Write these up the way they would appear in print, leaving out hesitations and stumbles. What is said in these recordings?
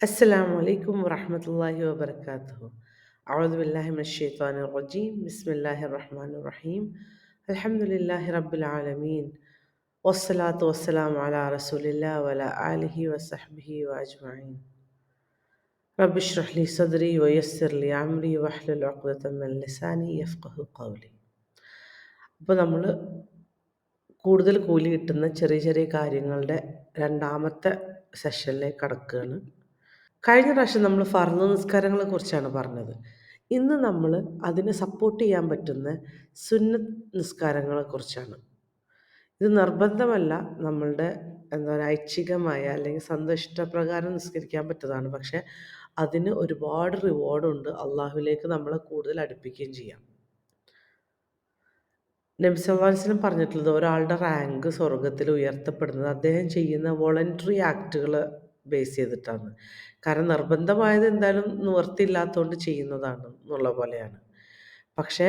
السلام عليكم ورحمة الله وبركاته. أعوذ بالله من الشيطان الرجيم. بسم الله الرحمن الرحيم. الحمد لله رب العالمين، والصلاة والسلام على رسول الله وعلى آله وصحبه وأجمعين. رب اشرح لي صدري ويسر لي أمري واحلل عقدة من لساني يفقه قولي. അപ്പോൾ നമ്മൾ കൂടുതൽ കൂലി കിട്ടുന്ന ചെറിയ ചെറിയ കാര്യങ്ങളുടെ രണ്ടാമത്തെ സെഷനിലേക്ക് കടക്കുകയാണ്. കഴിഞ്ഞ പ്രാവശ്യം നമ്മൾ ഫർള് നിസ്കാരങ്ങളെ കുറിച്ചാണ് പറഞ്ഞത്. ഇന്ന് നമ്മൾ അതിനെ സപ്പോർട്ട് ചെയ്യാൻ പറ്റുന്ന സുന്നത്ത് നിസ്കാരങ്ങളെ കുറിച്ചാണ്. ഇത് നിർബന്ധമല്ല, നമ്മളുടെ എന്താ പറയുക, ഐച്ഛികമായ അല്ലെങ്കിൽ സ്വന്തം ഇഷ്ടപ്രകാരം നിസ്കരിക്കാൻ പറ്റുന്നതാണ്. പക്ഷേ അതിന് ഒരുപാട് റിവാർഡുണ്ട്. അള്ളാഹുവിലേക്ക് നമ്മളെ കൂടുതൽ അടുപ്പിക്കുകയും ചെയ്യാം. നബി സല്ലല്ലാഹു അലൈഹി വസല്ലം പറഞ്ഞിട്ടുള്ളത്, ഒരാളുടെ റാങ്ക് സ്വർഗ്ഗത്തിൽ ഉയർത്തപ്പെടുന്നത് അദ്ദേഹം ചെയ്യുന്ന വോളണ്ടറി ആക്റ്റുകൾ ബേസ് ചെയ്തിട്ടാണ്. കാരണം നിർബന്ധമായത് എന്തായാലും നിവൃത്തിയില്ലാത്തതുകൊണ്ട് ചെയ്യുന്നതാണ് എന്നുള്ള പോലെയാണ്. പക്ഷേ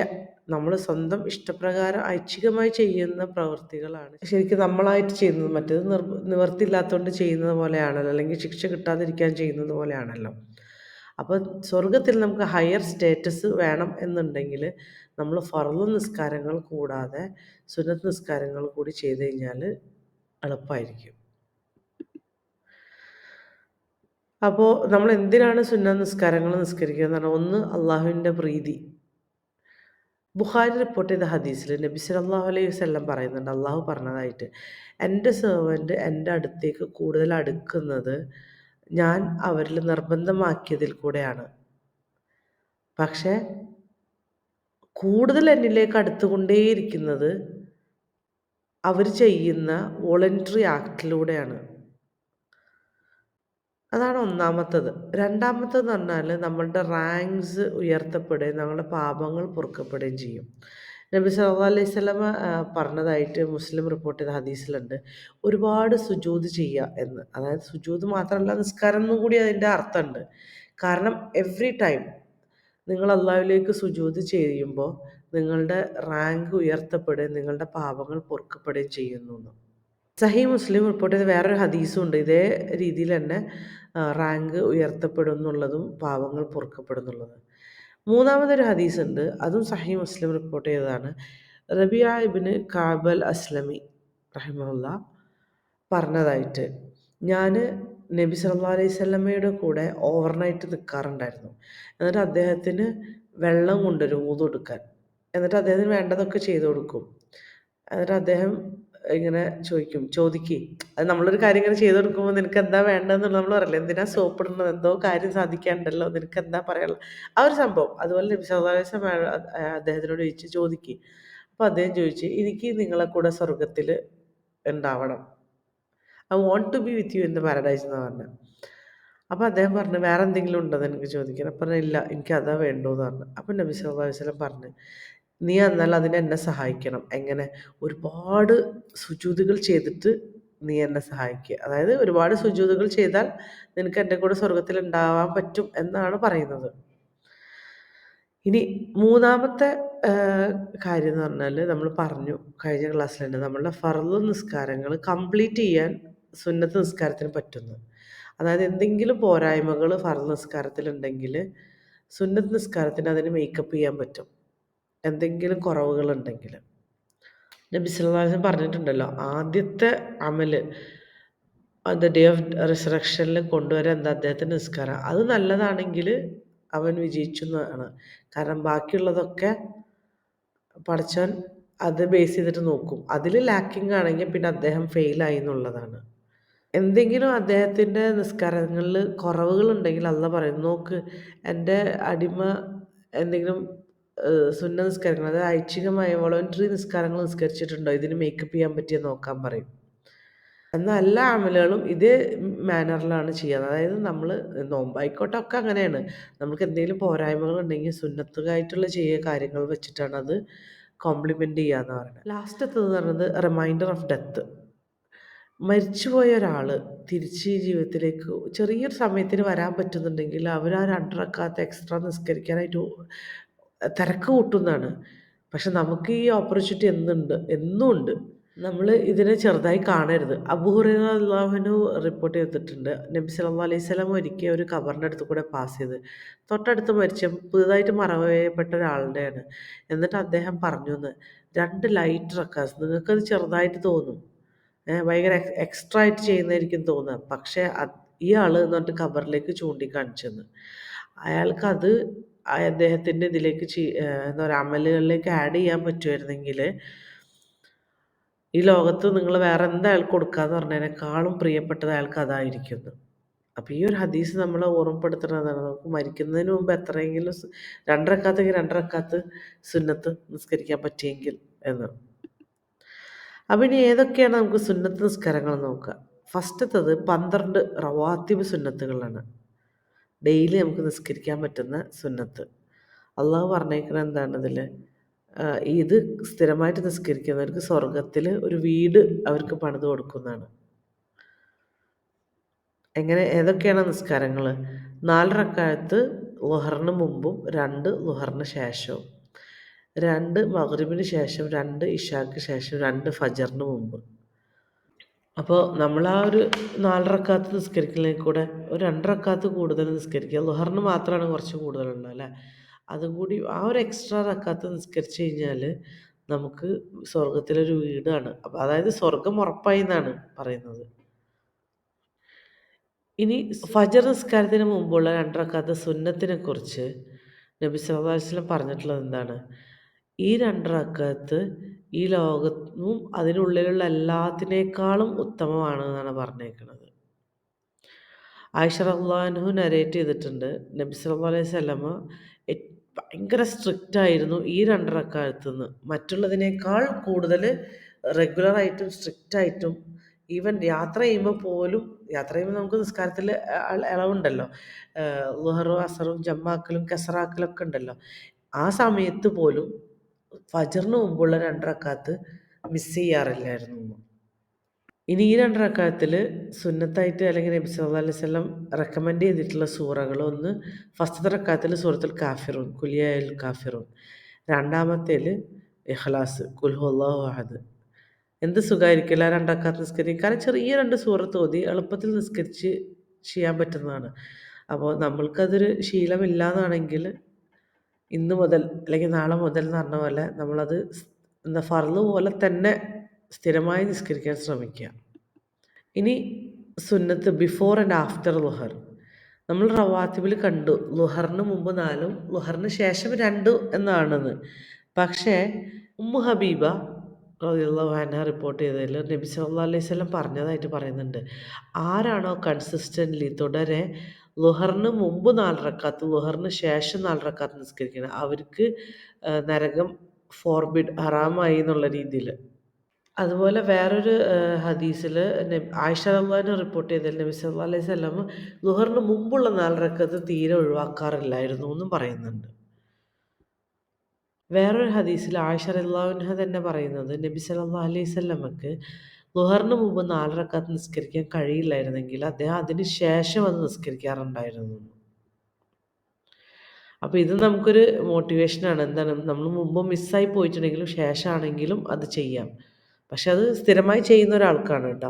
നമ്മൾ സ്വന്തം ഇഷ്ടപ്രകാരം ഐച്ഛികമായി ചെയ്യുന്ന പ്രവൃത്തികളാണ് ശരിക്കും നമ്മളായിട്ട് ചെയ്യുന്നത്. മറ്റേത് നിവൃത്തിയില്ലാത്തതുകൊണ്ട് ചെയ്യുന്നത് പോലെയാണല്ലോ, അല്ലെങ്കിൽ ശിക്ഷ കിട്ടാതിരിക്കാൻ ചെയ്യുന്നത് പോലെയാണല്ലോ. അപ്പോൾ സ്വർഗ്ഗത്തിൽ നമുക്ക് ഹയർ സ്റ്റേറ്റസ് വേണം എന്നുണ്ടെങ്കിൽ നമ്മൾ ഫർള് നിസ്കാരങ്ങൾ കൂടാതെ സുന്നത്ത് നിസ്കാരങ്ങൾ കൂടി ചെയ്ത് കഴിഞ്ഞാൽ എളുപ്പമായിരിക്കും. അപ്പോൾ നമ്മൾ എന്തിനാണ് സുന്നത്ത് നിസ്കാരങ്ങൾ നിസ്കരിക്കുക എന്ന് പറഞ്ഞാൽ, ഒന്ന് അള്ളാഹുവിൻ്റെ പ്രീതി. ബുഖാരി റിപ്പോർട്ട് ചെയ്ത ഹദീസിൽ നബി സല്ലല്ലാഹു അലൈഹി വസല്ലം പറയുന്നുണ്ട്, അള്ളാഹു പറഞ്ഞതായിട്ട്, എൻ്റെ സെർവൻറ്റ് എൻ്റെ അടുത്തേക്ക് കൂടുതൽ അടുക്കുന്നത് ഞാൻ അവരിൽ നിർബന്ധമാക്കിയതിൽ കൂടെയാണ്. പക്ഷേ കൂടുതൽ എന്നിലേക്ക് അടുത്തുകൊണ്ടേയിരിക്കുന്നത് അവർ ചെയ്യുന്ന വോളണ്ടറി ആക്റ്റിലൂടെയാണ്. അതാണ് ഒന്നാമത്തത്. രണ്ടാമത്തേന്ന് പറഞ്ഞാൽ നമ്മളുടെ റാങ്ക്സ് ഉയർത്തപ്പെടുകയും നമ്മളുടെ പാപങ്ങൾ പൊറുക്കപ്പെടുകയും ചെയ്യും. നബി സല്ലല്ലാഹു അലൈഹി വസല്ലമ പറഞ്ഞതായിട്ട് മുസ്ലിം റിപ്പോർട്ട് ചെയ്ത ഹദീസിലുണ്ട്, ഒരുപാട് സുജൂദ് ചെയ്യുക എന്ന്. അതായത് സുജൂദ് മാത്രമല്ല, നിസ്കാരം എന്നും കൂടി അതിൻ്റെ അർത്ഥമുണ്ട്. കാരണം എവ്രി ടൈം നിങ്ങൾ അള്ളാഹുവിലേക്ക് സുജൂദ് ചെയ്യുമ്പോൾ നിങ്ങളുടെ റാങ്ക് ഉയർത്തപ്പെടുകയും നിങ്ങളുടെ പാപങ്ങൾ പൊറുക്കപ്പെടുകയും ചെയ്യുന്നു. സഹീഹ് മുസ്ലിം റിപ്പോർട്ട് ചെയ്ത വേറൊരു ഹദീസും ഉണ്ട് ഇതേ രീതിയിൽ തന്നെ, റാങ്ക് ഉയർത്തപ്പെടും എന്നുള്ളതും പാവങ്ങൾ പൊറുക്കപ്പെടുന്നുള്ളതും. മൂന്നാമതൊരു ഹദീസ് ഉണ്ട്, അതും സഹീഹ് മുസ്ലിം റിപ്പോർട്ട് ചെയ്തതാണ്. റബിയ ഇബ്നു കഅബ് അൽ അസ്ലമി റഹിമഹുല്ലാ പറഞ്ഞതായിട്ട്, ഞാൻ നബി സല്ലല്ലാഹു അലൈഹി വസല്ലമയുടെ കൂടെ ഓവർനൈറ്റ് നിൽക്കാറുണ്ടായിരുന്നു. എന്നിട്ട് അദ്ദേഹത്തിന് വെള്ളം കൊണ്ടുവരും വുളു എടുക്കാൻ. എന്നിട്ട് അദ്ദേഹത്തിന് വേണ്ടതൊക്കെ ചെയ്തു കൊടുക്കും. എന്നിട്ട് അദ്ദേഹം ഇങ്ങനെ ചോദിക്ക്, അത് നമ്മളൊരു കാര്യം ഇങ്ങനെ ചെയ്ത് കൊടുക്കുമ്പോൾ നിനക്കെന്താ വേണ്ടതെന്നുള്ളത് നമ്മൾ പറയില്ലേ, എന്തിനാ സോപ്പിടുന്നത്, എന്തോ കാര്യം സാധിക്കാനുണ്ടല്ലോ, നിനക്കെന്താ പറയാനുള്ളത്, ആ ഒരു സംഭവം. അതുപോലെ നബി സല്ലല്ലാഹു അലൈഹി വസല്ലം അദ്ദേഹത്തിനോട് ചോദിക്ക്. അപ്പോൾ അദ്ദേഹം ചോദിച്ചു, എനിക്ക് നിങ്ങളെ കൂടെ സ്വർഗ്ഗത്തിൽ ഉണ്ടാവണം, I want to be with you in the paradise എന്ന് പറഞ്ഞു. അപ്പോൾ അദ്ദേഹം പറഞ്ഞു, വേറെ എന്തെങ്കിലും ഉണ്ടോ എന്ന് എനിക്ക് ചോദിക്കാൻ. അപ്പം പറഞ്ഞു, ഇല്ല, എനിക്ക് അതാ വേണ്ടൂന്ന് പറഞ്ഞു. അപ്പം നബി സല്ലല്ലാഹു അലൈഹി വസല്ലം പറഞ്ഞു, നീ എന്നാൽ അതിന് എന്നെ സഹായിക്കണം. എങ്ങനെ? ഒരുപാട് സുജൂദുകൾ ചെയ്തിട്ട് നീ എന്നെ സഹായിക്കുക. അതായത് ഒരുപാട് സുജൂദുകൾ ചെയ്താൽ നിനക്ക് എൻ്റെ കൂടെ സ്വർഗ്ഗത്തിൽ ഉണ്ടാവാൻ പറ്റും എന്നാണ് പറയുന്നത്. ഇനി മൂന്നാമത്തെ കാര്യം എന്ന് പറഞ്ഞാൽ, നമ്മൾ പറഞ്ഞു കഴിഞ്ഞ ക്ലാസ്സിൽ തന്നെ, നമ്മളുടെ ഫർള് നിസ്കാരങ്ങൾ കംപ്ലീറ്റ് ചെയ്യാൻ സുന്നത്ത് നിസ്കാരത്തിന് പറ്റുന്നു. അതായത് എന്തെങ്കിലും പോരായ്മകൾ ഫർള് നിസ്കാരത്തിലുണ്ടെങ്കിൽ സുന്നത്ത് നിസ്കാരത്തിന് അതിന് മേക്കപ്പ് ചെയ്യാൻ പറ്റും, എന്തെങ്കിലും കുറവുകളുണ്ടെങ്കിൽ. നബി സല്ലല്ലാഹു അലൈഹി വസല്ലം പറഞ്ഞിട്ടുണ്ടല്ലോ, ആദ്യത്തെ അമല് ഡേ ഓഫ് റിസറക്ഷനിൽ കൊണ്ടുവരാൻ എന്താ, അദ്ദേഹത്തിൻ്റെ നിസ്കാരം. അത് നല്ലതാണെങ്കിൽ അവൻ വിജയിച്ചു എന്നാണ്. കാരണം ബാക്കിയുള്ളതൊക്കെ പടച്ചവൻ അത് ബേസ് ചെയ്തിട്ട് നോക്കും. അതിൽ ലാക്കിങ് ആണെങ്കിൽ പിന്നെ അദ്ദേഹം ഫെയിലായി എന്നുള്ളതാണ്. എന്തെങ്കിലും അദ്ദേഹത്തിൻ്റെ നിസ്കാരങ്ങളിൽ കുറവുകളുണ്ടെങ്കിൽ അള്ളാഹ് പറയും, നോക്ക് എൻ്റെ അടിമ എന്തെങ്കിലും സുന്നത്ത് നിസ്കാരങ്ങൾ, അതായത് ഐച്ഛികമായ വോളണ്ടറി നിസ്കാരങ്ങൾ നിസ്കരിച്ചിട്ടുണ്ടോ, ഇതിന് മേക്കപ്പ് ചെയ്യാൻ പറ്റിയ നോക്കാൻ പറയും. എന്നാൽ എല്ലാ അമലുകളും ഇതേ മാനറിലാണ് ചെയ്യുക. അതായത് നമ്മൾ നോമ്പായിക്കോട്ടെ ഒക്കെ അങ്ങനെയാണ്, നമുക്ക് എന്തെങ്കിലും പോരായ്മകളുണ്ടെങ്കിൽ സുന്നത്തായിട്ടുള്ള കാര്യങ്ങൾ വെച്ചിട്ടാണ് അത് കോംപ്ലിമെൻ്റ് ചെയ്യുക എന്ന് പറയുന്നത്. ലാസ്റ്റത്തതെന്ന് പറയുന്നത് റിമൈൻഡർ ഓഫ് ഡെത്ത്. മരിച്ചുപോയ ഒരാൾ തിരിച്ച് ജീവിതത്തിലേക്ക് ചെറിയൊരു സമയത്തിന് വരാൻ പറ്റുന്നുണ്ടെങ്കിൽ അവർ ആ 2 റക്അത്ത് എക്സ്ട്രാ നിസ്കരിക്കാനായിട്ട് തിരക്ക് കൂട്ടുന്നതാണ്. പക്ഷെ നമുക്ക് ഈ ഓപ്പർച്യൂണിറ്റി എന്നും ഉണ്ട്. നമ്മൾ ഇതിനെ ചെറുതായി കാണരുത്. അബൂ ഹുറൈറ റളിയല്ലാഹു അൻഹു റിപ്പോർട്ട് ചെയ്തിട്ടുണ്ട്. നബി സല്ലല്ലാഹു അലൈഹി വസല്ലം ഒരിക്കൽ ഒരു ഖബറിൻ്റെ അടുത്ത് കൂടെ പാസ് ചെയ്ത്. തൊട്ടടുത്ത് മരിച്ച പുതുതായിട്ട് മറവ് ഒരാളുടെയാണ്. എന്നിട്ട് അദ്ദേഹം പറഞ്ഞൂന്ന്, "2 ലൈറ്റ് റക്കാത്ത്" നിങ്ങൾക്കത് ചെറുതായിട്ട് തോന്നും. ഭയങ്കര എക്സ്ട്രാ ആയിട്ട് ചെയ്യുന്നതായിരിക്കും തോന്നുക. പക്ഷേ ഇയാള് എന്ന് പറഞ്ഞിട്ട് ഖബറിലേക്ക് ചൂണ്ടിക്കാണിച്ചെന്ന്. അയാൾക്കത് അദ്ദേഹത്തിൻ്റെ ഇതിലേക്ക് എന്താ പറയുക അമലുകളിലേക്ക് ആഡ് ചെയ്യാൻ പറ്റുമായിരുന്നെങ്കിൽ ഈ ലോകത്ത് നിങ്ങൾ വേറെ അയാൾക്ക് കൊടുക്കാന്ന് പറഞ്ഞതിനേക്കാളും പ്രിയപ്പെട്ടത് അയാൾക്ക് അതായിരിക്കുമെന്ന്. അപ്പോൾ ഈ ഒരു ഹദീസ് നമ്മളെ ഓർമ്മപ്പെടുത്തുന്നതാണ്. നമുക്ക് മരിക്കുന്നതിന് മുമ്പ് എത്രയെങ്കിലും 2 റക്അത്തെങ്കിൽ 2 റക്അത്ത് സുന്നത്ത് നിസ്കരിക്കാൻ പറ്റിയെങ്കിൽ എന്ന്. അപ്പോൾ ഇനി ഏതൊക്കെയാണ് നമുക്ക് സുന്നത്ത് നിസ്കാരങ്ങൾ നോക്കുക. ഫസ്റ്റത്തത് 12 റവാത്തിബ് സുന്നത്തുകളാണ്. ഡെയിലി നമുക്ക് നിസ്കരിക്കാൻ പറ്റുന്ന സുന്നത്ത്. അള്ളാഹു പറഞ്ഞേക്കുന്നത് എന്താണ് ഇതിൽ? ഇത് സ്ഥിരമായിട്ട് നിസ്കരിക്കുന്നവർക്ക് സ്വർഗത്തിൽ ഒരു വീട് അവർക്ക് പണിത് കൊടുക്കുന്നതാണ്. ഏതൊക്കെയാണ് നിസ്കാരങ്ങൾ? 4 റക്അത്ത് ളുഹറിന് മുമ്പും 2 ളുഹറിന് ശേഷവും, 2 മഗ്‌രിബിന് ശേഷം, 2 ഇശാക്ക് ശേഷം, 2 ഫജറിന് മുമ്പ്. അപ്പോൾ നമ്മൾ ആ ഒരു 4 റക്അത്ത് നിസ്കരിക്കുന്നതിൽ കൂടെ ഒരു 2 റക്അത്ത് കൂടുതൽ നിസ്കരിക്കുക. ളുഹറിന് മാത്രമാണ് കുറച്ച് കൂടുതലുള്ളത് അല്ലേ? അതും കൂടി ആ ഒരു എക്സ്ട്രാ റക്അത്ത് നിസ്കരിച്ച് കഴിഞ്ഞാൽ നമുക്ക് സ്വർഗത്തിലൊരു വീടാണ്. അപ്പോൾ അതായത് സ്വർഗം ഉറപ്പായി എന്നാണ് പറയുന്നത്. ഇനി ഫജർ നിസ്കാരത്തിന് മുമ്പുള്ള 2 റക്അത്ത് സുന്നത്തിനെക്കുറിച്ച് നബി സല്ലല്ലാഹു അലൈഹി വസല്ലം പറഞ്ഞിട്ടുള്ളത് എന്താണ്? ഈ 2 റക്അത്ത് ഈ ലോകത്തും അതിനുള്ളിലുള്ള എല്ലാത്തിനേക്കാളും ഉത്തമമാണ് എന്നാണ് പറഞ്ഞേക്കുന്നത്. ആയിഷ റളിയല്ലാഹു അൻഹു നരേറ്റ് ചെയ്തിട്ടുണ്ട്. നബി സല്ലല്ലാഹു അലൈഹി വസല്ലമ ഭയങ്കര സ്ട്രിക്റ്റ് ആയിരുന്നു ഈ 2 റക്അത്ത്ന്ന്. മറ്റുള്ളതിനേക്കാൾ കൂടുതൽ റെഗുലറായിട്ടും സ്ട്രിക്റ്റായിട്ടും ഈവൻ യാത്ര ചെയ്യുമ്പോൾ പോലും യാത്ര ചെയ്യുമ്പോൾ നമുക്ക് നിസ്കാരത്തിൽ ഇളവുണ്ടല്ലോ. ളുഹറും അസറും ജമ്മാക്കലും കസറാക്കലൊക്കെ ഉണ്ടല്ലോ. ആ സമയത്ത് പോലും ഫജറിന് മുമ്പുള്ള 2 റക്അത്ത് മിസ് ചെയ്യാറില്ലായിരുന്നു. ഇനി ഈ 2 റക്അത്തിൽ സുന്നത്തായിട്ട് അല്ലെങ്കിൽ നബി സല്ലല്ലാഹു അലൈഹി വസല്ലം റെക്കമെൻഡ് ചെയ്തിട്ടുള്ള സൂറകൾ ഒന്ന് ഫസ്റ്റത്തെ റക്അത്തിൽ സൂറത്തുൽ കാഫിറൂൻ ഖുൽ യാ അയ്യുഹൽ കാഫിറൂൻ, രണ്ടാമത്തേൽ ഇഖ്ലാസ് ഖുൽ ഹുവല്ലാഹു അഹദ്. എന്ത് സുഖമായിരിക്കില്ല ആ 2 റക്അത്ത് നിസ്കരിക്കാൻ. കാരണം ചെറിയ 2 സൂറത്ത് ഓതി എളുപ്പത്തിൽ നിസ്കരിച്ച് ചെയ്യാൻ പറ്റുന്നതാണ്. അപ്പോൾ നമ്മൾക്കതൊരു ശീലമില്ലാന്നാണെങ്കിൽ ഇന്ന് മുതൽ അല്ലെങ്കിൽ നാളെ മുതൽ എന്ന് പറഞ്ഞ പോലെ നമ്മളത് എന്താ ഫർള് പോലെ തന്നെ സ്ഥിരമായി നിസ്കരിക്കാൻ ശ്രമിക്കുക. ഇനി സുന്നത്ത് ബിഫോർ ആൻഡ് ആഫ്റ്റർ ളുഹർ. നമ്മൾ റവാത്തിബിൽ കണ്ടു ളുഹറിന് മുമ്പ് 4ഉം ളുഹറിന് ശേഷം 2 എന്നാണെന്ന്. പക്ഷേ ഉമ്മു ഹബീബ റളിയല്ലാഹു അൻഹ റിപ്പോർട്ട് ചെയ്തതിൽ നബി സല്ലല്ലാഹു അലൈഹി വസല്ലം പറഞ്ഞതായിട്ട് പറയുന്നുണ്ട്. ആരാണോ കൺസിസ്റ്റൻ്റ്ലി തുടരെ ളുഹറിന് മുമ്പ് 4 റക്അത്ത് ളുഹറിന് ശേഷം 4 റക്അത്ത് നിസ്കരിക്കുന്നത് അവർക്ക് നരകം ഹറാമായി എന്നുള്ള രീതിയിൽ. അതുപോലെ വേറൊരു ഹദീസിൽ ആയിഷ റളിയല്ലാഹു അൻഹ റിപ്പോർട്ട് ചെയ്തതിൽ നബി സല്ലല്ലാഹു അലൈഹി വസല്ലം ളുഹറിന് മുമ്പുള്ള 4 റക്അത്ത് തീരെ ഒഴിവാക്കാറില്ലായിരുന്നു എന്നും പറയുന്നുണ്ട്. വേറൊരു ഹദീസിൽ ആയിഷ റളിയല്ലാഹു അൻഹ തന്നെ പറയുന്നത് നബി സല്ലല്ലാഹു അലൈഹി വസല്ലമക്ക് ളുഹറിന് മുമ്പ് 4 റക്അത്ത് നിസ്കരിക്കാൻ കഴിയില്ലായിരുന്നെങ്കിൽ അദ്ദേഹം അതിന് ശേഷം അത് നിസ്കരിക്കാറുണ്ടായിരുന്നു. അപ്പോൾ ഇത് നമുക്കൊരു മോട്ടിവേഷനാണ്. എന്താണ് നമ്മൾ മുമ്പ് മിസ്സായി പോയിട്ടുണ്ടെങ്കിലും ശേഷമാണെങ്കിലും അത് ചെയ്യാം. പക്ഷെ അത് സ്ഥിരമായി ചെയ്യുന്ന ഒരാൾക്കാണ് കേട്ടോ.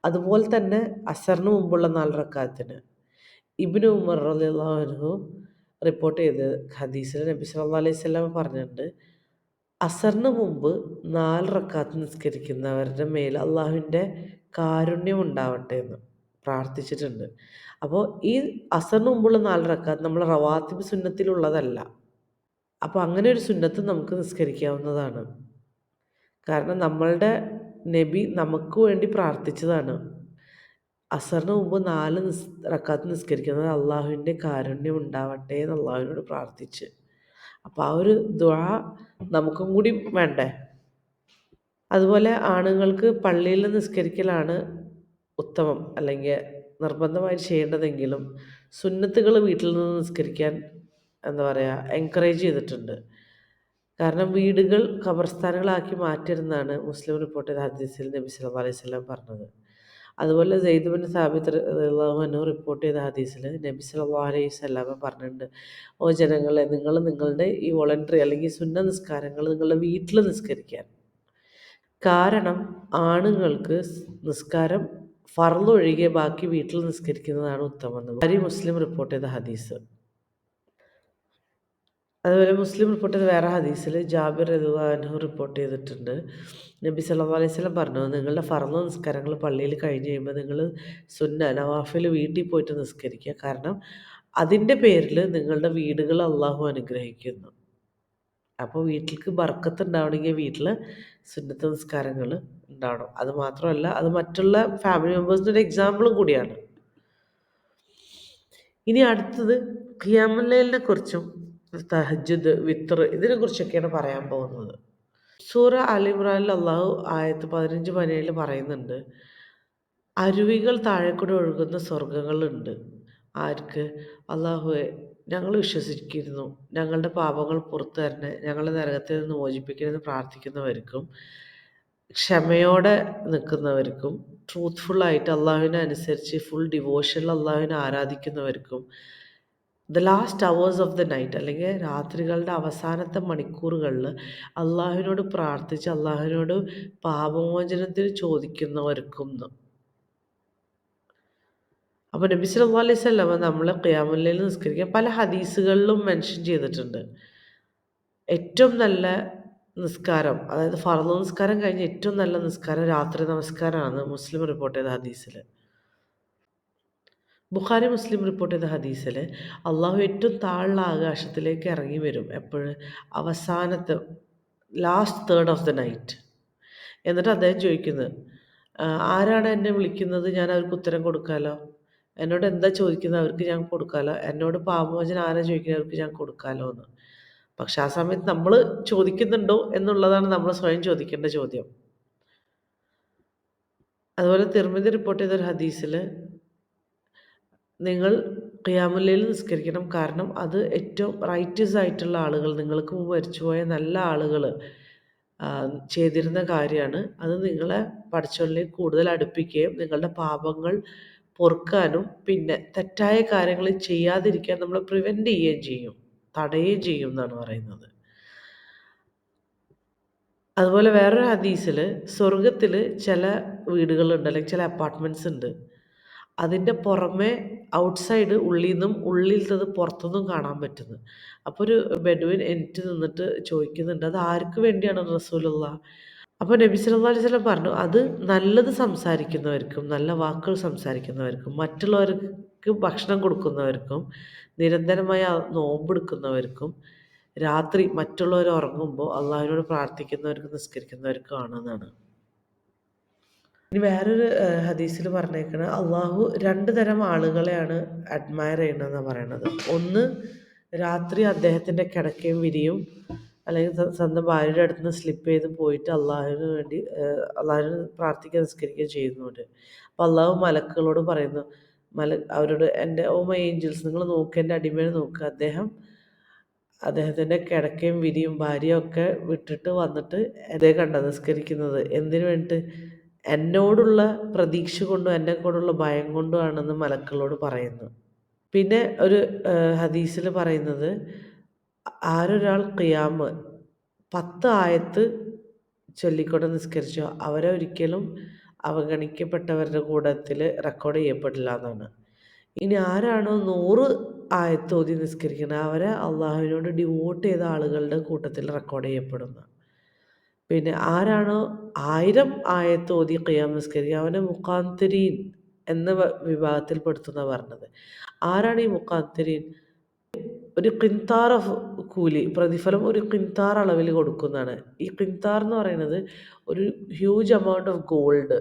അതുപോലെ തന്നെ അസറിന് മുമ്പുള്ള 4 റക്അത്തിന് ഇബ്നു ഉമർ റളിയല്ലാഹു അൻഹു റിപ്പോർട്ട് ചെയ്ത ഹദീസിൽ നബി സല്ലല്ലാഹു അലൈഹി വസല്ലം പറഞ്ഞിട്ടുണ്ട്, അസറിന് മുമ്പ് 4 റക്അത്ത് നിസ്കരിക്കുന്നവരുടെ മേൽ അള്ളാഹുവിൻ്റെ കാരുണ്യം ഉണ്ടാവട്ടെ എന്ന് പ്രാർത്ഥിച്ചിട്ടുണ്ട്. അപ്പോൾ ഈ അസറിന് മുമ്പുള്ള 4 റക്അത്ത് നമ്മൾ റവാത്തിബ് സുന്നത്തിലുള്ളതല്ല. അപ്പോൾ അങ്ങനെ ഒരു സുന്നത്ത് നമുക്ക് നിസ്കരിക്കാവുന്നതാണ്. കാരണം നമ്മളുടെ നബി നമുക്ക് വേണ്ടി പ്രാർത്ഥിച്ചതാണ്. അസറിന് മുമ്പ് 4 റക്അത്ത് നിസ്കരിക്കുന്നത് അള്ളാഹുവിൻ്റെ കാരുണ്യം ഉണ്ടാവട്ടെ എന്ന് അള്ളാഹുവിനോട് പ്രാർത്ഥിച്ച്. അപ്പോൾ ആ ഒരു ദുആ നമുക്കും കൂടി വേണ്ടേ? അതുപോലെ ആണുങ്ങൾക്ക് പള്ളിയിൽ നിസ്കരിക്കലാണ് ഉത്തമം അല്ലെങ്കിൽ നിർബന്ധമായി ചെയ്യേണ്ടതെങ്കിലും സുന്നത്തുകൾ വീട്ടിൽ നിന്ന് നിസ്കരിക്കാൻ എന്താ പറയുക എൻകറേജ് ചെയ്തിട്ടുണ്ട്. കാരണം വീടുകൾ ഖബർസ്ഥാനുകളാക്കി മാറ്റരുതെന്നാണ് മുസ്ലിം റിപ്പോർട്ട് ചെയ്ത ഹദീസിൽ നബി സല്ലല്ലാഹു അലൈഹി വസല്ലം പറഞ്ഞത്. അതുപോലെ സെയ്ദ് ബിൻ സാബിത്ത് റളിയല്ലാഹു അൻഹു റിപ്പോർട്ട് ചെയ്ത ഹദീസിൽ നബി സല്ലല്ലാഹു അലൈഹി വസല്ലം പറഞ്ഞിട്ടുണ്ട്, ഓ ജനങ്ങളെ നിങ്ങൾ നിങ്ങളുടെ ഈ വോളണ്ടറി അല്ലെങ്കിൽ സുന്ന നിസ്കാരങ്ങൾ നിങ്ങളുടെ വീട്ടിൽ നിസ്കരിക്കാൻ. കാരണം ആണുങ്ങൾക്ക് നിസ്കാരം ഫർള് ഒഴികെ ബാക്കി വീട്ടിൽ നിസ്കരിക്കുന്നതാണ് ഉത്തമം. ബുഖാരി, മുസ്ലിം റിപ്പോർട്ട് ചെയ്ത ഹദീസ്. അതുപോലെ മുസ്ലിം റിപ്പോർട്ട് ചെയ്ത വേറെ ഹദീസിൽ ജാബിർ റളിയല്ലാഹു അൻഹു റിപ്പോർട്ട് ചെയ്തിട്ടുണ്ട്. നബി സല്ലല്ലാഹു അലൈഹി വസല്ലം പറഞ്ഞു, നിങ്ങളുടെ ഫർള് നിസ്കാരങ്ങൾ പള്ളിയിൽ കഴിഞ്ഞ് കഴിയുമ്പോൾ നിങ്ങൾ നവാഫിൽ വീട്ടിൽ പോയിട്ട് നിസ്കരിക്കുക. കാരണം അതിൻ്റെ പേരിൽ നിങ്ങളുടെ വീടുകൾ അള്ളാഹു അനുഗ്രഹിക്കുന്നു. അപ്പോൾ വീട്ടിലേക്ക് ബർക്കത്ത് ഉണ്ടാവണമെങ്കിൽ വീട്ടിൽ സുന്നത്ത് നിസ്കാരങ്ങൾ ഉണ്ടാവണം. അത് മാത്രമല്ല, അത് മറ്റുള്ള ഫാമിലി മെമ്പേഴ്സിൻ്റെ ഒരു എക്സാമ്പിളും കൂടിയാണ്. ഇനി അടുത്തത് ഖിയാമുൽ ലൈലിനെ കുറിച്ചും തഹജ്ജുദ്, വിത്ർ ഇതിനെക്കുറിച്ചൊക്കെയാണ് പറയാൻ പോകുന്നത്. സൂറ അൽ ഇമ്രാനിൽ അള്ളാഹു ആയത്ത് 15, 17 പറയുന്നുണ്ട്, അരുവികൾ താഴെക്കൂടെ ഒഴുകുന്ന സ്വർഗ്ഗങ്ങളുണ്ട്. ആർക്ക്? അള്ളാഹുവെ, ഞങ്ങൾ വിശ്വസിക്കുന്നു, ഞങ്ങളുടെ പാപങ്ങൾ പുറത്തു തരണേ, ഞങ്ങളെ നരകത്തിൽ നിന്ന് മോചിപ്പിക്കണമെന്ന് പ്രാർത്ഥിക്കുന്നവർക്കും ക്ഷമയോടെ നിൽക്കുന്നവർക്കും ട്രൂത്ത്ഫുള്ളായിട്ട് അള്ളാഹുവിനെ അനുസരിച്ച് ഫുൾ ഡിവോഷനിൽ അള്ളാഹുവിനെ ആരാധിക്കുന്നവർക്കും the last hours of the night അല്ലെങ്കിൽ രാത്രികളുടെ അവസാനത്തെ മണിക്കൂറുകളിൽ അള്ളാഹുവിനോട് പ്രാർത്ഥിച്ച് അള്ളാഹുവിനോട് പാപമോചനത്തിന് ചോദിക്കുന്നവർക്കും അപ്പോൾ നബി സല്ലല്ലാഹു അലൈഹി വസല്ലം നമ്മളെ ഖിയാമുൽ ലൈൽ നിസ്കരിക്കാൻ പല ഹദീസുകളിലും മെൻഷൻ ചെയ്തിട്ടുണ്ട്. ഏറ്റവും നല്ല നിസ്കാരം, അതായത് ഫർള് നിസ്കാരം കഴിഞ്ഞ് ഏറ്റവും നല്ല നിസ്കാരം രാത്രി നമസ്കാരമാണ് മുസ്ലിം റിപ്പോർട്ട് ചെയ്ത ഹദീസിൽ. ബുഖാരി, മുസ്ലിം റിപ്പോർട്ട് ചെയ്ത ഹദീസിൽ അള്ളാഹു ഏറ്റവും താഴെയുള്ള ആകാശത്തിലേക്ക് ഇറങ്ങി വരും എപ്പോഴും അവസാനത്തെ last third of the night. എന്നിട്ട് അദ്ദേഹം ചോദിക്കുന്നത്, ആരാണ് എന്നെ വിളിക്കുന്നത്, ഞാൻ അവർക്ക് ഉത്തരം കൊടുക്കാമല്ലോ. എന്നോട് എന്താ ചോദിക്കുന്നത് അവർക്ക് ഞാൻ കൊടുക്കാമല്ലോ. എന്നോട് പാപമോചനം ആരാ ചോദിക്കുന്നത് അവർക്ക് ഞാൻ കൊടുക്കാമല്ലോ എന്ന്. പക്ഷെ ആ സമയത്ത് നമ്മൾ ചോദിക്കുന്നുണ്ടോ എന്നുള്ളതാണ് നമ്മൾ സ്വയം ചോദിക്കേണ്ട ചോദ്യം. അതുപോലെ തിർമിദി റിപ്പോർട്ട് ചെയ്തൊരു ഹദീസിൽ നിങ്ങൾ ഖിയാമുൽ ലൈൽ നിസ്കരിക്കണം. കാരണം അത് ഏറ്റവും റൈറ്റസ് ആയിട്ടുള്ള ആളുകൾ, നിങ്ങൾക്ക് മുമ്പ് മരിച്ചുപോയ നല്ല ആളുകൾ ചെയ്തിരുന്ന കാര്യമാണ്. അത് നിങ്ങളെ പടച്ചവനിലേക്ക് കൂടുതൽ അടുപ്പിക്കുകയും നിങ്ങളുടെ പാപങ്ങൾ പൊറുക്കാനും പിന്നെ തെറ്റായ കാര്യങ്ങൾ ചെയ്യാതിരിക്കാൻ നമ്മളെ പ്രിവെൻറ്റ് ചെയ്യുകയും ചെയ്യും, തടയുകയും ചെയ്യും എന്നാണ് പറയുന്നത്. അതുപോലെ വേറൊരു ഹദീസിൽ സ്വർഗത്തിൽ ചില വീടുകളുണ്ട് അല്ലെങ്കിൽ ചില അപ്പാർട്ട്മെൻറ്റ്സ് ഉണ്ട്. അതിൻ്റെ പുറമെ ഔട്ട്സൈഡ് ഉള്ളിൽ നിന്നും ഉള്ളിലത്തത് പുറത്തുനിന്നും കാണാൻ പറ്റുന്നു. അപ്പോൾ ഒരു ബെഡുവിൻ എണീറ്റ് നിന്നിട്ട് ചോദിക്കുന്നുണ്ട്, അത് ആർക്ക് വേണ്ടിയാണ് റസൂലുള്ളാഹ്? അപ്പോൾ നബി സല്ലല്ലാഹു അലൈഹി വസല്ലം പറഞ്ഞു, അത് നല്ലത് സംസാരിക്കുന്നവർക്കും നല്ല വാക്കുകൾ സംസാരിക്കുന്നവർക്കും മറ്റുള്ളവർക്ക് ഭക്ഷണം കൊടുക്കുന്നവർക്കും നിരന്തരമായി നോമ്പെടുക്കുന്നവർക്കും രാത്രി മറ്റുള്ളവർ ഉറങ്ങുമ്പോൾ അള്ളാഹുവിനോട് പ്രാർത്ഥിക്കുന്നവർക്കും നിസ്കരിക്കുന്നവർക്കും ആണെന്നാണ്. ഇനി വേറൊരു ഹദീസിൽ പറഞ്ഞേക്കുന്നത്, അള്ളാഹു 2 തരം ആളുകളെയാണ് അഡ്മയർ ചെയ്യണമെന്നാണ് പറയണത്. ഒന്ന്, രാത്രി അദ്ദേഹത്തിൻ്റെ കിടക്കയും വിരിയും അല്ലെങ്കിൽ സ്വന്തം ഭാര്യയുടെ അടുത്ത് നിന്ന് സ്ലിപ്പ് ചെയ്ത് പോയിട്ട് അള്ളാഹുവിന് വേണ്ടി അള്ളാഹുവിന് പ്രാർത്ഥിക്കാൻ നിസ്കരിക്കുകയും ചെയ്യുന്നുണ്ട്. അപ്പോൾ അള്ളാഹു മലക്കുകളോട് പറയുന്നു, അവരോട്, എൻ്റെ ഓ മൈ ഏഞ്ചൽസ്, നിങ്ങൾ നോക്കുക, എൻ്റെ അടിമയെ നോക്കുക, അദ്ദേഹത്തിൻ്റെ കിടക്കയും വിരിയും ഭാര്യയും ഒക്കെ വിട്ടിട്ട് വന്നിട്ട് അതേ കണ്ട നിസ്കരിക്കുന്നത് എന്തിനു വേണ്ടിയിട്ട്? എന്നോടുള്ള പ്രതീക്ഷ കൊണ്ടും എന്നെക്കൊണ്ടുള്ള ഭയം കൊണ്ടുമാണെന്ന് മലക്കളോട് പറയുന്നു. പിന്നെ ഒരു ഹദീസിൽ പറയുന്നത്, ആരൊരാൾ ഖിയാമ് 10 ആയത്ത് ചൊല്ലിക്കൊണ്ട് നിസ്കരിച്ചോ അവരെ ഒരിക്കലും അവഗണിക്കപ്പെട്ടവരുടെ കൂട്ടത്തിൽ റെക്കോർഡ് ചെയ്യപ്പെടില്ല എന്നാണ്. ഇനി ആരാണോ 100 ആയത്ത് ഓതി നിസ്കരിക്കുന്നത് അവരെ അള്ളാഹുവിനോട് ഡിവോട്ട് ചെയ്ത ആളുകളുടെ കൂട്ടത്തിൽ റെക്കോർഡ് ചെയ്യപ്പെടുന്നു. പിന്നെ ആരാണോ 1000 ആയത്ത് ഓതി ഖിയാം നിസ്കരിക്കുക അവനെ മുഖാന്തരീൻ എന്ന വിഭാഗത്തിൽ പെടുത്തുന്ന പറഞ്ഞത്. ആരാണ് ഈ മുഖാന്തരീൻ? ഒരു ഖിൻതാർ ഓഫ് കൂലി, പ്രതിഫലം ഒരു ഖിൻതാർ അളവിൽ കൊടുക്കുന്നതാണ്. ഈ ഖിൻതാർ എന്ന് പറയുന്നത് ഒരു ഹ്യൂജ് എമൗണ്ട് ഓഫ് ഗോൾഡ്.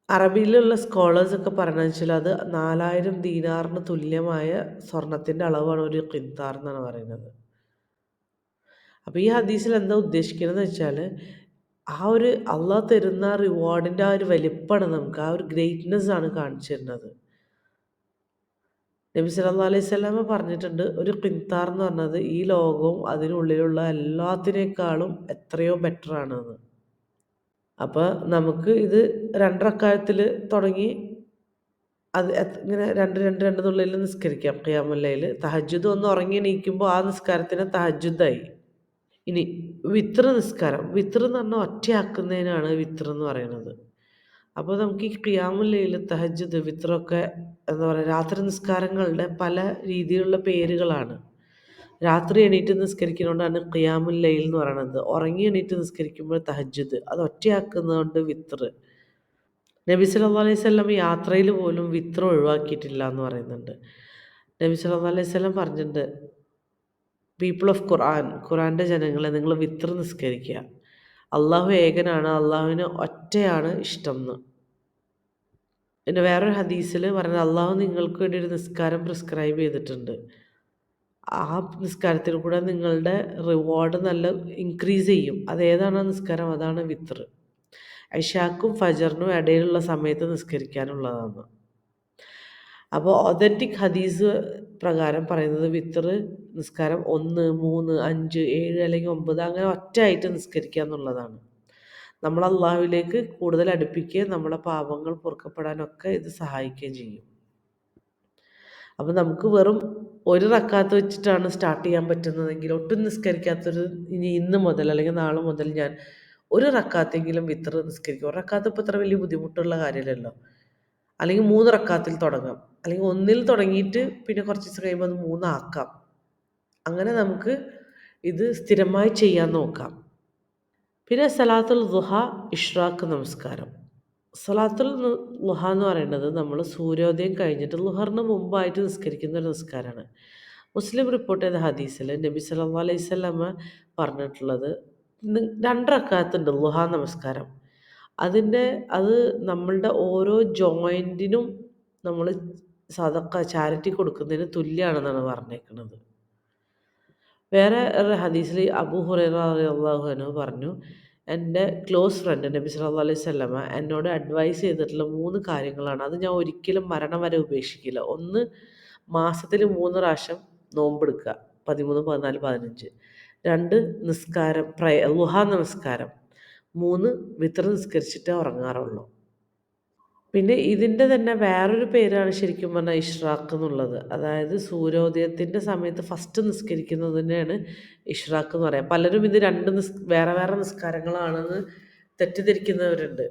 അറബിയിലുള്ള സ്കോളേഴ്സൊക്കെ പറഞ്ഞതെന്ന് വെച്ചാൽ അത് 4000 ദീനാറിന് തുല്യമായ സ്വർണത്തിൻ്റെ അളവാണ് ഒരു ഖിൻതാർ എന്നാണ് പറയുന്നത്. അപ്പോൾ ഈ ഹദീസിൽ എന്താ ഉദ്ദേശിക്കുന്നത് വെച്ചാൽ, ആ ഒരു അള്ളാഹ് തരുന്ന റിവാർഡിൻ്റെ ആ ഒരു വലിപ്പമാണ് നമുക്ക്, ആ ഒരു ഗ്രേറ്റ്നെസ് ആണ് കാണിച്ചു തരുന്നത്. നബി സല്ലല്ലാഹു അലൈഹി വസല്ലമ പറഞ്ഞിട്ടുണ്ട്, ഒരു ഖിൻതാർ എന്ന് പറഞ്ഞത് ഈ ലോകവും അതിനുള്ളിലുള്ള എല്ലാത്തിനേക്കാളും എത്രയോ ബെറ്റർ ആണെന്ന്. അപ്പോൾ നമുക്ക് ഇത് 2 റക്അത്തിൽ തുടങ്ങി അത് ഇങ്ങനെ 2, 2, 2 നുള്ളിൽ നിസ്കരിക്കാം ഖിയാമുൽ ലൈൽ. തഹജ്ജുദ് ഒന്ന് ഉറങ്ങി എണീക്കുമ്പോൾ ആ നിസ്കാരത്തിന് തഹജ്ജുദായി. ഇനി വിത്ർ നിസ്കാരം. വിത്ർ എന്ന് പറഞ്ഞാൽ ഒറ്റയാക്കുന്നതിനാണ് വിത്ർ എന്ന് പറയുന്നത്. അപ്പോൾ നമുക്ക് ഈ ഖിയാമുൽ ലൈൽ, തഹജ്ജുദ്, വിത്രൊക്കെ എന്താ പറയുക രാത്രി നിസ്കാരങ്ങളുടെ പല രീതിയിലുള്ള പേരുകളാണ്. രാത്രി എണീറ്റ് നിസ്കരിക്കുന്നതുകൊണ്ടാണ് ഖിയാമുൽ ലൈൽ എന്ന് പറയണത്. ഉറങ്ങി എണീറ്റ് നിസ്കരിക്കുമ്പോൾ തഹജ്ജുദ്. അത് ഒറ്റയാക്കുന്നതുകൊണ്ട് വിത്ർ. നബി സല്ലല്ലാഹു അലൈഹി വസല്ലം യാത്രയിൽ പോലും വിത്ർ ഒഴിവാക്കിയിട്ടില്ല എന്ന് പറയുന്നുണ്ട്. നബി സല്ലല്ലാഹു അലൈഹി വസല്ലം പറഞ്ഞിട്ടുണ്ട്, പീപ്പിൾ ഓഫ് ഖുർആൻ, ഖുർആൻ്റെ ജനങ്ങളെ നിങ്ങൾ വിത്ർ നിസ്കരിക്കുക. അള്ളാഹു ഏകനാണ്, അള്ളാഹുവിന് ഒറ്റയാണ് ഇഷ്ടം എന്ന്. പിന്നെ വേറൊരു ഹദീസിൽ പറയുന്നത് അള്ളാഹു നിങ്ങൾക്ക് വേണ്ടി ഒരു നിസ്കാരം പ്രിസ്ക്രൈബ് ചെയ്തിട്ടുണ്ട്. ആ നിസ്കാരത്തിൽ കൂടെ നിങ്ങളുടെ റിവാർഡ് നല്ല ഇൻക്രീസ് ചെയ്യും. അതേതാണ് ആ നിസ്കാരം? അതാണ് വിത്ർ. ഇശാക്കും ഫജറിനും ഇടയിലുള്ള സമയത്ത് നിസ്കരിക്കാനുള്ളതാണ്. അപ്പോൾ ഒതൻറ്റിക് ഹദീസ് പ്രകാരം പറയുന്നത് വിത്ർ നിസ്കാരം 1, 3, 5, 7 അല്ലെങ്കിൽ 9 അങ്ങനെ ഒറ്റയായിട്ട് നിസ്കരിക്കുക എന്നുള്ളതാണ്. നമ്മൾ അള്ളാഹുവിലേക്ക് കൂടുതൽ അടുപ്പിക്കുകയും നമ്മളെ പാപങ്ങൾ പൊറുക്കപ്പെടാനൊക്കെ ഇത് സഹായിക്കുകയും ചെയ്യും. അപ്പോൾ നമുക്ക് വെറും ഒരു റക്കാത്ത് വെച്ചിട്ടാണ് സ്റ്റാർട്ട് ചെയ്യാൻ പറ്റുന്നതെങ്കിൽ, ഒട്ടും നിസ്കരിക്കാത്തൊരു ഇന്ന് മുതൽ അല്ലെങ്കിൽ നാളെ മുതൽ ഞാൻ ഒരു റക്കാത്തെങ്കിലും വിത്ർ നിസ്കരിക്കും. ഒരു റക്കാത്ത് ഇപ്പോൾ ഇത്ര വലിയ ബുദ്ധിമുട്ടുള്ള കാര്യമല്ലല്ലോ. അല്ലെങ്കിൽ 3 റക്കാത്തിൽ തുടങ്ങാം. അല്ലെങ്കിൽ 1-ൽ തുടങ്ങിയിട്ട് പിന്നെ കുറച്ച് ദിവസം കഴിയുമ്പോൾ അത് 3 ആക്കാം. അങ്ങനെ നമുക്ക് ഇത് സ്ഥിരമായി ചെയ്യാൻ നോക്കാം. പിന്നെ സലാത്തുൽ ദുഹ, ഇഷ്റാഖ് നമസ്കാരം. സലാത്തുൽ ദുഹ എന്ന് പറയുന്നത് നമ്മൾ സൂര്യോദയം കഴിഞ്ഞിട്ട് ളുഹറിന് മുമ്പായിട്ട് നിസ്കരിക്കുന്ന ഒരു നിസ്കാരമാണ്. മുസ്ലിം റിപ്പോർട്ട് ചെയ്ത ഹദീസിൽ നബി സല്ലല്ലാഹു അലൈഹി വസല്ലമ പറഞ്ഞിട്ടുള്ളത് 2 റക്അത്തുണ്ട് ളുഹ നമസ്കാരം. അത് നമ്മളുടെ ഓരോ ജോയിൻറ്റിനും നമ്മൾ ചാരിറ്റി കൊടുക്കുന്നതിന് തുല്യമാണെന്നാണ് പറഞ്ഞേക്കുന്നത്. വേറെ ഒരു ഹദീസിൽ അബൂ ഹുറൈറ റളിയല്ലാഹു അൻഹു പറഞ്ഞു, എൻ്റെ ക്ലോസ് ഫ്രണ്ട് നബി സല്ലല്ലാഹു അലൈഹി വസല്ലമ എന്നോട് അഡ്വൈസ് ചെയ്തിട്ടുള്ള 3 കാര്യങ്ങളാണ്. അത് ഞാൻ ഒരിക്കലും മരണം വരെ ഉപേക്ഷിക്കില്ല. 1, മാസത്തിൽ 3 പ്രാവശ്യം നോമ്പെടുക്കുക. 13, 14, 15. 2, നിസ്കാരം ളുഹാ നമസ്കാരം. 3, വിത്ർ നിസ്കരിച്ചിട്ടേ ഉറങ്ങാറുള്ളൂ. പിന്നെ ഇതിൻ്റെ തന്നെ വേറൊരു പേരാണ് ശരിക്കും പറഞ്ഞാൽ ഇഷ്റാഖ് എന്നുള്ളത്. അതായത് സൂര്യോദയത്തിൻ്റെ സമയത്ത് ഫസ്റ്റ് നിസ്കരിക്കുന്നതിനെയാണ് ഇഷ്റാഖ് എന്ന് പറയാം. പലരും ഇത് 2 വേറെ വേറെ നിസ്കാരങ്ങളാണെന്ന് തെറ്റിദ്ധരിക്കുന്നവരുണ്ട്.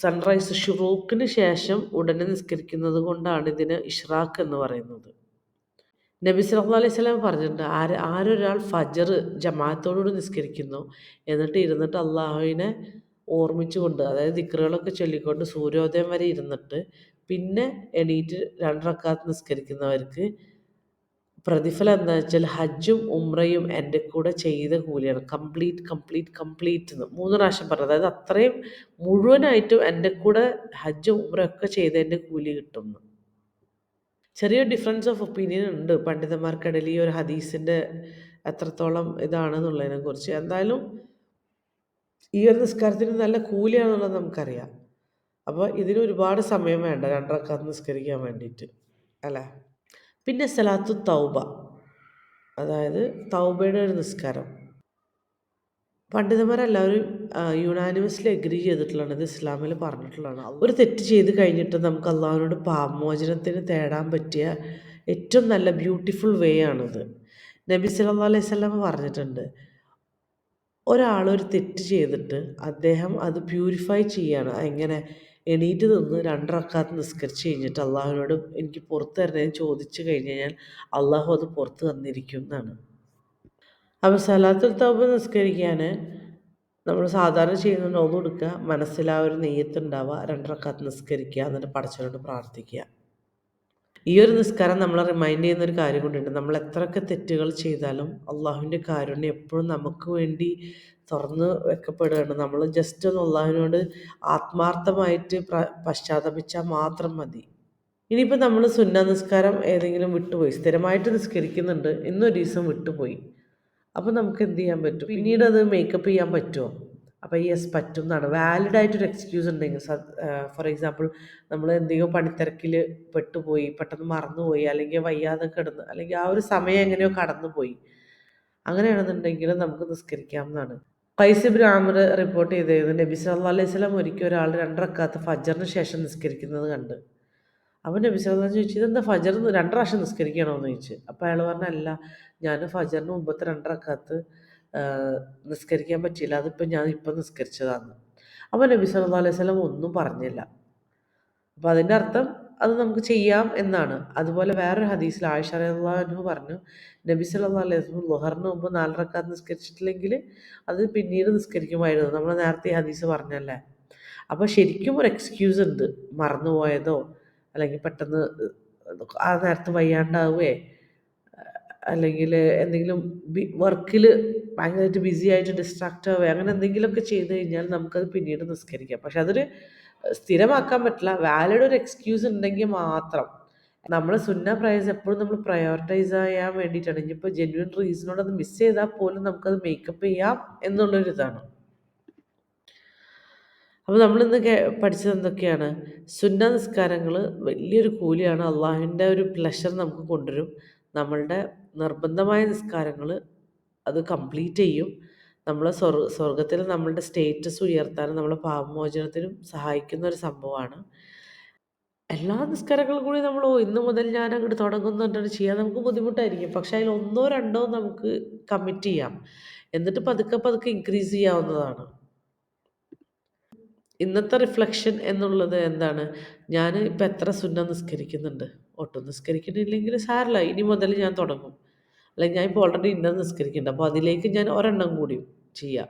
സൺറൈസ് ഷുറൂക്കിന് ശേഷം ഉടനെ നിസ്കരിക്കുന്നത് കൊണ്ടാണ് ഇതിന് ഇഷ്റാഖ് എന്ന് പറയുന്നത്. നബി സല്ലല്ലാഹു അലൈഹി വസല്ലം പറഞ്ഞിട്ടുണ്ട്, ആരൊരാൾ ഫജ്ർ ജമാഅത്തോടുകൂടി നിസ്കരിക്കുന്നു, എന്നിട്ട് ഇരുന്നിട്ട് അള്ളാഹുവിനെ ഓർമ്മിച്ചുകൊണ്ട്, അതായത് ദിക്റുകളൊക്കെ ചൊല്ലിക്കൊണ്ട് സൂര്യോദയം വരെ ഇരുന്നിട്ട് പിന്നെ എണീറ്റ് 2 റക്അത്ത് നിസ്കരിക്കുന്നവർക്ക് പ്രതിഫലം എന്താണെന്ന് വെച്ചാൽ ഹജ്ജും ഉംറയും എൻ്റെ കൂടെ ചെയ്ത കൂലിയാണ്. കംപ്ലീറ്റ് എന്ന് 3 പ്രാവശ്യം പറഞ്ഞു. അതായത് അത്രയും മുഴുവനായിട്ടും എൻ്റെ കൂടെ ഹജ്ജും ഉംറയൊക്കെ ചെയ്തതിൻ്റെ കൂലി കിട്ടുമെന്ന്. ചെറിയൊരു ഡിഫറൻസ് ഓഫ് ഒപ്പീനിയൻ ഉണ്ട് പണ്ഡിതന്മാർക്കിടയിൽ ഈ ഒരു ഹദീസിൻ്റെ എത്രത്തോളം ഇതാണെന്നുള്ളതിനെ കുറിച്ച്. എന്തായാലും ഈ ഒരു നിസ്കാരത്തിന് നല്ല കൂലിയാണെന്നുള്ളത് നമുക്കറിയാം. അപ്പോൾ ഇതിന് ഒരുപാട് സമയം വേണ്ട 2 റക്അത്ത് നിസ്കരിക്കാൻ വേണ്ടിയിട്ട്, അല്ലേ? പിന്നെ സലാത്തു തൗബ, അതായത് തൗബയുടെ ഒരു നിസ്കാരം. പണ്ഡിതന്മാരെല്ലാവരും യുനാനിമസ്ലി എഗ്രി ചെയ്തിട്ടുള്ളതാണ്, ഇത് ഇസ്ലാമിൽ പറഞ്ഞിട്ടുള്ളതാണ്. ഒരു തെറ്റ് ചെയ്ത് കഴിഞ്ഞിട്ട് നമുക്ക് അള്ളാഹുവിനോട് പാപമോചനത്തിന് തേടാൻ പറ്റിയ ഏറ്റവും നല്ല ബ്യൂട്ടിഫുൾ വേ ആണിത്. നബി സല്ലല്ലാഹു അലൈഹി വസല്ലം പറഞ്ഞിട്ടുണ്ട്, ഒരാൾ ഒരു തെറ്റ് ചെയ്തിട്ട് അദ്ദേഹം അത് പ്യൂരിഫൈ ചെയ്യാണ്. എങ്ങനെ? എണീറ്റ് നിന്ന് 2 റക്അത്ത് നിസ്കരിച്ച് കഴിഞ്ഞിട്ട് അള്ളാഹുവിനോട് എനിക്ക് പുറത്ത് തരണേന്ന് ചോദിച്ചു കഴിഞ്ഞ് കഴിഞ്ഞാൽ അള്ളാഹു അത് പുറത്ത് തന്നിരിക്കും എന്നാണ്. അപ്പോൾ സലാത്തുൽ തൗബ നിസ്കരിക്കാൻ നമ്മൾ സാധാരണ ചെയ്യുന്നത് ഒളു എടുക്കുക, മനസ്സിൽ ആ ഒരു നെയ്യത്തുണ്ടാവുക, 2 റക്അത്ത് നിസ്കരിക്കുക, എന്നിട്ട് പടച്ചവനോട് പ്രാർത്ഥിക്കുക. ഈ ഒരു നിസ്കാരം നമ്മളെ റിമൈൻഡ് ചെയ്യുന്ന ഒരു കാര്യം കൊണ്ടുണ്ട്, നമ്മൾ എത്രയൊക്കെ തെറ്റുകൾ ചെയ്താലും അള്ളാഹുവിൻ്റെ കാരുണ്യം എപ്പോഴും നമുക്ക് വേണ്ടി തുറന്ന് വെക്കപ്പെടുകയാണ്. നമ്മൾ ജസ്റ്റ് ഒന്ന് അള്ളാഹുവിനോട് ആത്മാർത്ഥമായിട്ട് പശ്ചാത്തപിച്ചാൽ മാത്രം മതി. ഇനിയിപ്പോൾ നമ്മൾ സുന്ന നിസ്കാരം ഏതെങ്കിലും വിട്ടുപോയി, സ്ഥിരമായിട്ട് നിസ്കരിക്കുന്നുണ്ട്, ഇന്നൊരു ദിവസം വിട്ടുപോയി, അപ്പോൾ നമുക്ക് എന്ത് ചെയ്യാൻ പറ്റും? പിന്നീട് അത് മേക്കപ്പ് ചെയ്യാൻ പറ്റുമോ? അപ്പോൾ യെസ്, പറ്റും എന്നാണ്. വാലിഡായിട്ടൊരു എക്സ്ക്യൂസ് ഉണ്ടെങ്കിൽ, ഫോർ എക്സാമ്പിൾ നമ്മൾ എന്തെങ്കിലും പണിത്തിരക്കിൽ പെട്ടുപോയി, പെട്ടെന്ന് മറന്നുപോയി, അല്ലെങ്കിൽ വയ്യാതെ കിടന്ന്, അല്ലെങ്കിൽ ആ ഒരു സമയം എങ്ങനെയോ കടന്നുപോയി, അങ്ങനെയാണെന്നുണ്ടെങ്കിൽ നമുക്ക് നിസ്കരിക്കാവുന്നതാണ്. ഖൈസ് ഇബ്നു ആമിർ റിപ്പോർട്ട് ചെയ്തിരുന്നു, നബി സല്ലല്ലാഹു അലൈഹി വസല്ലം ഒരിക്കൽ ഒരാൾ 2 റക്അത്ത് ഫജ്റിന് ശേഷം നിസ്കരിക്കുന്നത് കണ്ട്. അപ്പോൾ നബി സല്ലല്ലാഹു അലൈഹി വസല്ലം ചോദിച്ചു, ഇതെന്താ ഫജ്ർ 2 പ്രാവശ്യം നിസ്കരിക്കണോ എന്ന് ചോദിച്ചു. അപ്പോൾ അയാൾ പറഞ്ഞു, അല്ല, ഞാൻ ഫജ്റിന് മുമ്പത്തെ 2 റക്അത്ത് നിസ്കരിക്കാൻ പറ്റിയില്ല. അതിപ്പോൾ ഞാൻ ഇപ്പം നിസ്കരിച്ചതാന്ന്. അപ്പോൾ നബി സല്ലല്ലാഹു അലൈഹി വസല്ലം ഒന്നും പറഞ്ഞില്ല. അപ്പോൾ അതിൻ്റെ അർത്ഥം അത് നമുക്ക് ചെയ്യാം എന്നാണ്. അതുപോലെ വേറൊരു ഹദീസിൽ ആയിഷ റളിയല്ലാഹു അൻഹ പറഞ്ഞു, നബി സല്ലല്ലാഹു അലൈഹി വസല്ലം ളുഹറിന് മുമ്പ് 4 റക്അത്ത് നിസ്കരിച്ചിട്ടില്ലെങ്കിൽ അത് പിന്നീട് നിസ്കരിക്കുമായിരുന്നു. നമ്മൾ നേരത്തെ ഈ ഹദീസ് പറഞ്ഞല്ലേ. അപ്പോൾ ശരിക്കും ഒരു എക്സ്ക്യൂസ് ഉണ്ട്. മറന്നുപോയതോ അല്ലെങ്കിൽ പെട്ടെന്ന് ആ നേരത്ത് വയ്യാണ്ടാവുകയോ അല്ലെങ്കിൽ എന്തെങ്കിലും വർക്കിൽ ഭയങ്കരമായിട്ട് ബിസി ആയിട്ട് ഡിസ്ട്രാക്റ്റ് ആവുകയോ അങ്ങനെ എന്തെങ്കിലുമൊക്കെ ചെയ്ത് കഴിഞ്ഞാൽ നമുക്കത് പിന്നീട് നിസ്കരിക്കാം. പക്ഷെ അതൊരു സ്ഥിരമാക്കാൻ പറ്റില്ല. വാലിഡ് ഒരു എക്സ്ക്യൂസ് ഉണ്ടെങ്കിൽ മാത്രം. നമ്മൾ സുന്ന പ്രയേഴ്സ് എപ്പോഴും നമ്മൾ പ്രയോറിറ്റൈസ് ചെയ്യാൻ വേണ്ടിയിട്ടാണ്. ഇനിയിപ്പോൾ ജെന്യുവൻ റീസണോട് അത് മിസ് ചെയ്താൽ പോലും നമുക്കത് മേക്കപ്പ് ചെയ്യാം എന്നുള്ളൊരിതാണ്. അപ്പോൾ നമ്മളിന്ന് പഠിച്ചത് എന്തൊക്കെയാണ്? സുന്ന നിസ്കാരങ്ങൾ വലിയൊരു കൂലിയാണ്. അള്ളാഹുവിൻ്റെ ഒരു പ്ലഷർ നമുക്ക് കൊണ്ടുവരും. നമ്മളുടെ നിർബന്ധമായ നിസ്കാരങ്ങൾ അത് കംപ്ലീറ്റ് ചെയ്യും. നമ്മളെ സ്വർഗ്ഗത്തിൽ നമ്മളുടെ സ്റ്റേറ്റസ് ഉയർത്താനും നമ്മളെ പാപമോചനത്തിനും സഹായിക്കുന്ന ഒരു സംഭവമാണ്. എല്ലാ നിസ്കാരങ്ങളും കൂടി നമ്മൾ ഇന്ന് മുതൽ ഞാൻ അങ്ങോട്ട് തുടങ്ങുന്നു പറഞ്ഞിട്ട് ചെയ്യാൻ നമുക്ക് ബുദ്ധിമുട്ടായിരിക്കും. പക്ഷേ അതിൽ ഒന്നോ രണ്ടോ നമുക്ക് കമ്മിറ്റ് ചെയ്യാം. എന്നിട്ട് പതുക്കെ പതുക്കെ ഇൻക്രീസ് ചെയ്യാവുന്നതാണ്. ഇന്നത്തെ റിഫ്ലക്ഷൻ എന്നുള്ളത് എന്താണ്? ഞാൻ ഇപ്പം എത്ര സുന്ന നിസ്കരിക്കുന്നുണ്ട്? ഒട്ടും നിസ്കരിക്കുന്നില്ലെങ്കിൽ സാരമില്ല. ഇനി മുതൽ ഞാൻ തുടങ്ങും. അല്ലെങ്കിൽ ഞാൻ ഇപ്പോൾ ഓൾറെഡി ഇന്നത് നിസ്കരിക്കുന്നുണ്ട്. അപ്പോൾ അതിലേക്ക് ഞാൻ ഒരെണ്ണം കൂടി ചെയ്യാം.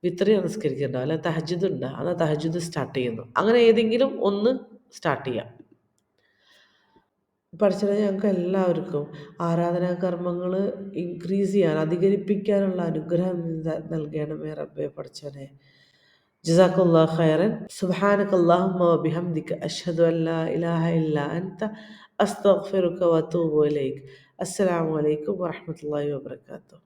വിത്ർ ഞാൻ നിസ്കരിക്കുന്നുണ്ട്. അല്ല തഹജ്ജുദ് ഉണ്ട്. എന്നാൽ തഹജ്ജുദ് സ്റ്റാർട്ട് ചെയ്യുന്നു. അങ്ങനെ ഏതെങ്കിലും ഒന്ന് സ്റ്റാർട്ട് ചെയ്യാം. പടച്ചോനെ ഞങ്ങൾക്ക് എല്ലാവർക്കും ആരാധനാ കർമ്മങ്ങൾ ഇൻക്രീസ് ചെയ്യാൻ, അധികരിപ്പിക്കാനുള്ള അനുഗ്രഹം നൽകണമേ റബ്ബേ പടച്ചോനെ. ജസാക്കല്ലാഹു ഖൈറൻ. സുബ്ഹാനകല്ലാഹുമ്മ വബിഹംദിക അഷ്ഹദു അൻ ലാ ഇലാഹ ഇല്ലാ അൻത അസ്തഗ്ഫിറുക വഅതൂബു ഇലൈക്. അസ്സലാമു അലൈക്കും വറഹ്മത്തുള്ളാഹി വബറകാതുഹു.